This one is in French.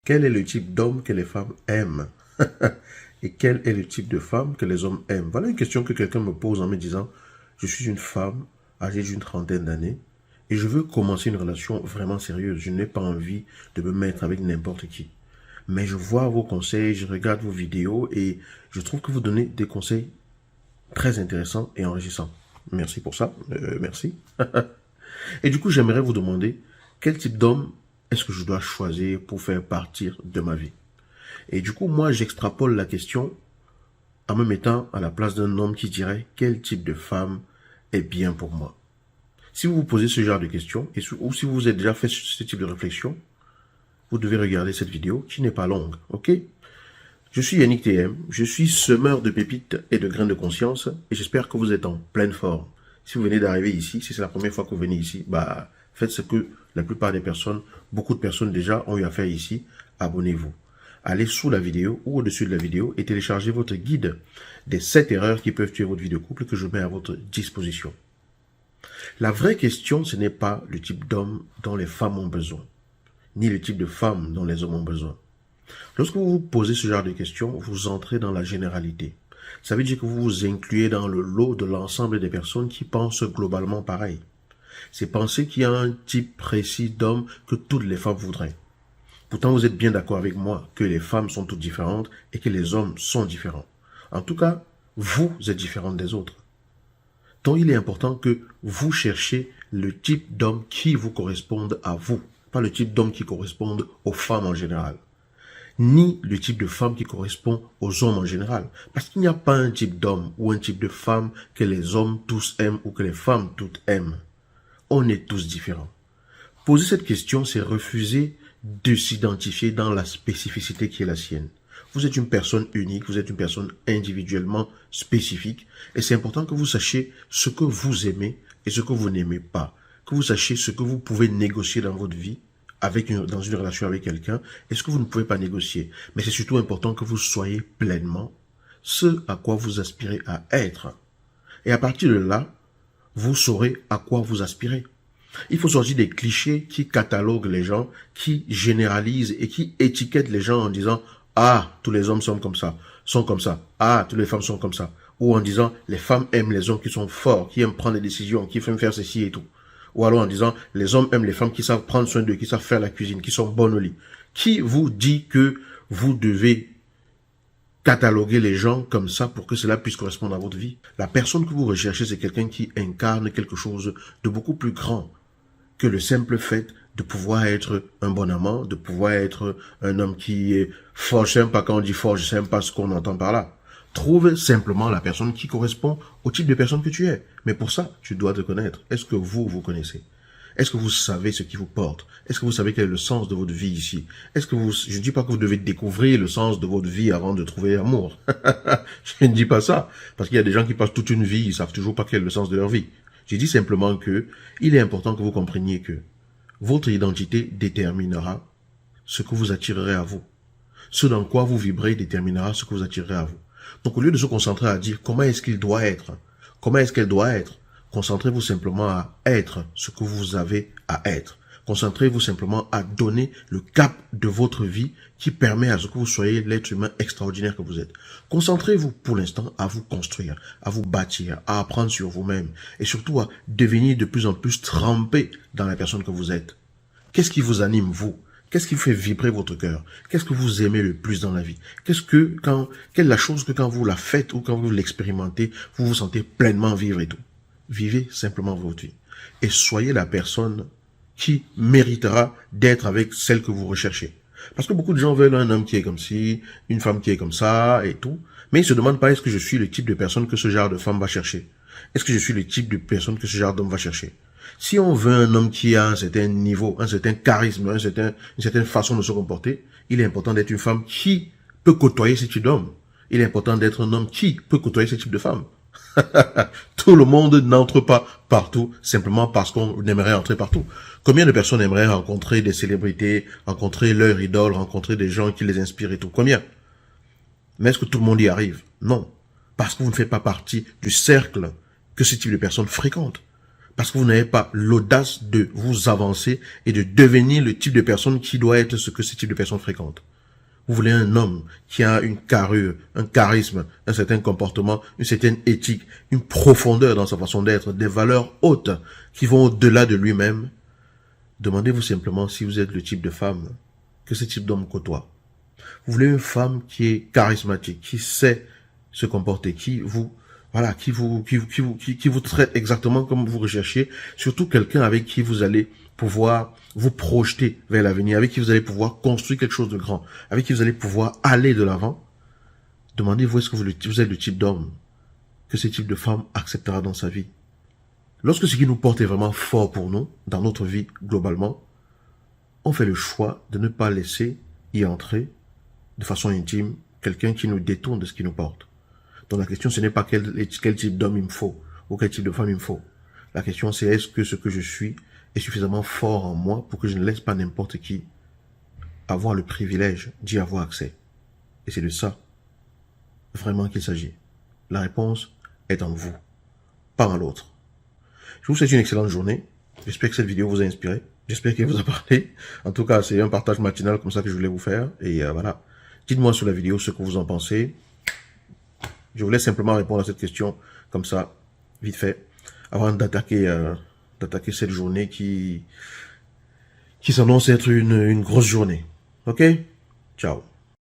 Quel est le type d'homme que les femmes aiment? Et quel est le type de femme que les hommes aiment? Voilà une question que quelqu'un me pose en me disant, je suis une femme âgée d'une trentaine d'années et je veux commencer une relation vraiment sérieuse. Je n'ai pas envie de me mettre avec n'importe qui. Mais je vois vos conseils, je regarde vos vidéos et je trouve que vous donnez des conseils très intéressants et enrichissants. Merci pour ça, merci. Et du coup, j'aimerais vous demander, quel type d'homme est-ce que je dois choisir pour faire partir de ma vie? Et du coup, moi, j'extrapole la question en me mettant à la place d'un homme qui dirait quel type de femme est bien pour moi. Si vous vous posez ce genre de questions, ou si vous avez déjà fait ce type de réflexion, vous devez regarder cette vidéo qui n'est pas longue, ok? Je suis Yannick TM, je suis semeur de pépites et de grains de conscience et j'espère que vous êtes en pleine forme. Si vous venez d'arriver ici, si c'est la première fois que vous venez ici, faites ce que la plupart des personnes, beaucoup de personnes déjà ont eu à faire ici, abonnez-vous. Allez sous la vidéo ou au-dessus de la vidéo et téléchargez votre guide des 7 erreurs qui peuvent tuer votre vie de couple que je mets à votre disposition. La vraie question, ce n'est pas le type d'homme dont les femmes ont besoin, ni le type de femme dont les hommes ont besoin. Lorsque vous vous posez ce genre de questions, vous entrez dans la généralité. Ça veut dire que vous vous incluez dans le lot de l'ensemble des personnes qui pensent globalement pareil. C'est penser qu'il y a un type précis d'homme que toutes les femmes voudraient. Pourtant, vous êtes bien d'accord avec moi que les femmes sont toutes différentes et que les hommes sont différents. En tout cas, vous êtes différents des autres. Donc, il est important que vous cherchiez le type d'homme qui vous corresponde à vous, pas le type d'homme qui corresponde aux femmes en général, ni le type de femme qui correspond aux hommes en général. Parce qu'il n'y a pas un type d'homme ou un type de femme que les hommes tous aiment ou que les femmes toutes aiment. On est tous différents. Poser cette question, c'est refuser de s'identifier dans la spécificité qui est la sienne. Vous êtes une personne unique, vous êtes une personne individuellement spécifique et c'est important que vous sachiez ce que vous aimez et ce que vous n'aimez pas. Que vous sachiez ce que vous pouvez négocier dans votre vie dans une relation avec quelqu'un et ce que vous ne pouvez pas négocier. Mais c'est surtout important que vous soyez pleinement ce à quoi vous aspirez à être. Et à partir de là, vous saurez à quoi vous aspirez. Il faut sortir des clichés qui cataloguent les gens, qui généralisent et qui étiquettent les gens en disant « Ah, tous les hommes sont comme ça. Ah, toutes les femmes sont comme ça. » Ou en disant « Les femmes aiment les hommes qui sont forts, qui aiment prendre des décisions, qui aiment faire ceci et tout. » Ou alors en disant « Les hommes aiment les femmes qui savent prendre soin d'eux, qui savent faire la cuisine, qui sont bonnes au lit. » Qui vous dit que vous devez cataloguer les gens comme ça pour que cela puisse correspondre à votre vie? La personne que vous recherchez, c'est quelqu'un qui incarne quelque chose de beaucoup plus grand que le simple fait de pouvoir être un bon amant, de pouvoir être un homme qui est fort. Je n'aime pas quand on dit fort, je n'aime pas ce qu'on entend par là. Trouve simplement la personne qui correspond au type de personne que tu es. Mais pour ça, tu dois te connaître. Est-ce que vous connaissez? Est-ce que vous savez ce qui vous porte? Est-ce que vous savez quel est le sens de votre vie ici? Est-ce que je ne dis pas que vous devez découvrir le sens de votre vie avant de trouver l'amour. Je ne dis pas ça. Parce qu'il y a des gens qui passent toute une vie, ils ne savent toujours pas quel est le sens de leur vie. J'ai dit simplement que il est important que vous compreniez que votre identité déterminera ce que vous attirerez à vous. Ce dans quoi vous vibrez déterminera ce que vous attirerez à vous. Donc au lieu de se concentrer à dire comment est-ce qu'il doit être, comment est-ce qu'elle doit être, concentrez-vous simplement à être ce que vous avez à être. Concentrez-vous simplement à donner le cap de votre vie qui permet à ce que vous soyez l'être humain extraordinaire que vous êtes. Concentrez-vous pour l'instant à vous construire, à vous bâtir, à apprendre sur vous-même et surtout à devenir de plus en plus trempé dans la personne que vous êtes. Qu'est-ce qui vous anime, vous? Qu'est-ce qui fait vibrer votre cœur? Qu'est-ce que vous aimez le plus dans la vie? Quelle est la chose que quand vous la faites ou quand vous l'expérimentez, vous vous sentez pleinement vivre et tout? Vivez simplement votre vie et soyez la personne qui méritera d'être avec celle que vous recherchez. Parce que beaucoup de gens veulent un homme qui est comme ci, une femme qui est comme ça et tout. Mais ils se demandent pas est-ce que je suis le type de personne que ce genre de femme va chercher. Est-ce que je suis le type de personne que ce genre d'homme va chercher. Si on veut un homme qui a un certain niveau, un certain charisme, une certaine façon de se comporter, il est important d'être une femme qui peut côtoyer ce type d'homme. Il est important d'être un homme qui peut côtoyer ce type de femme. Tout le monde n'entre pas partout simplement parce qu'on aimerait entrer partout. Combien de personnes aimeraient rencontrer des célébrités, rencontrer leurs idoles, rencontrer des gens qui les inspirent et tout? Combien? Mais est-ce que tout le monde y arrive? Non. Parce que vous ne faites pas partie du cercle que ce type de personnes fréquentent. Parce que vous n'avez pas l'audace de vous avancer et de devenir le type de personne qui doit être ce que ce type de personne fréquente. Vous voulez un homme qui a une carrure, un charisme, un certain comportement, une certaine éthique, une profondeur dans sa façon d'être, des valeurs hautes qui vont au-delà de lui-même. Demandez-vous simplement si vous êtes le type de femme que ce type d'homme côtoie. Vous voulez une femme qui est charismatique, qui sait se comporter, qui vous traite exactement comme vous recherchez, surtout quelqu'un avec qui vous allez pouvoir vous projeter vers l'avenir, avec qui vous allez pouvoir construire quelque chose de grand, avec qui vous allez pouvoir aller de l'avant. Demandez-vous est-ce que vous êtes le type d'homme que ce type de femme acceptera dans sa vie. Lorsque ce qui nous porte est vraiment fort pour nous, dans notre vie globalement, on fait le choix de ne pas laisser y entrer de façon intime quelqu'un qui nous détourne de ce qui nous porte. Donc la question, ce n'est pas quel type d'homme il me faut ou quel type de femme il me faut. La question, c'est est-ce que ce que je suis est suffisamment fort en moi pour que je ne laisse pas n'importe qui avoir le privilège d'y avoir accès. Et c'est de ça vraiment qu'il s'agit. La réponse est en vous, pas en l'autre. Je vous souhaite une excellente journée. J'espère que cette vidéo vous a inspiré. J'espère qu'elle vous a parlé. En tout cas, c'est un partage matinal comme ça que je voulais vous faire. Et voilà. Dites-moi sous la vidéo ce que vous en pensez. Je voulais simplement répondre à cette question comme ça, vite fait, avant d'attaquer cette journée qui s'annonce être une grosse journée. Ok? Ciao.